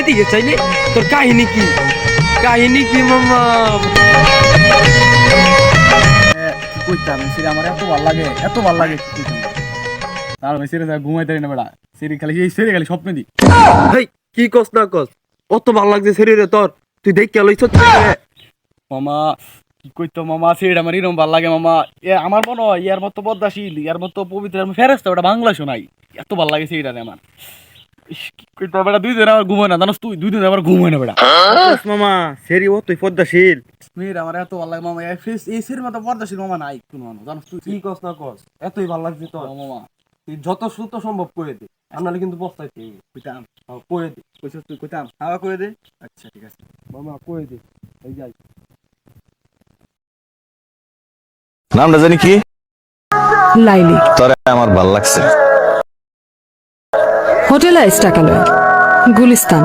দিকে চাইলে তোর কাহিনী কি মামা? কি কইতাম সিরি আমার এত ভালো লাগে কি কইতাম তার ভাই সিরি ঘুমাইতে না বেড়া সিরি খালি স্বপ্ন দি হেই কি কস না কস অত ভালো লাগছে শরীরে তোর, তুই দেখ কে লইছ মামা। কি কইতো মামা সিরি আমার এরকম ভালো লাগে মামা। আমার মনে হয় ইয়ার মতো পদ্মাশীল ইয়ার মতো পবিত্র ফেরেস্তা ওটা বাংলা শোনাই এত ভালো লাগে সিরিটা আমার। কি কইতো বেড়া 2 দিন আমার ঘুমায় না জানোস তুই 2 দিন আমার ঘুমায় না বেড়া। মামা সেরি ও তুই পদ্মাশীল মেয়ের আমার এত ভালো লাগে মামা এই সিরির মতো পদ্মাশীল মামা নাই কোনো মানুষ জানোস তুই। কি কস না কস এতই ভালো লাগছে তোর মামা তুই যত দ্রুত সম্ভব করে দে, আমরা কিন্তু পস্তাইছি। কইতাম করে দে কইছস তুই কইতাম হাওয়া করে দে। আচ্ছা ঠিক আছে মামা করে দে এই যাই। নামটা জানি কি? লাইলি তোরে আমার ভাল লাগছে। হোটেল আইস টাকা লয় গুলিস্তান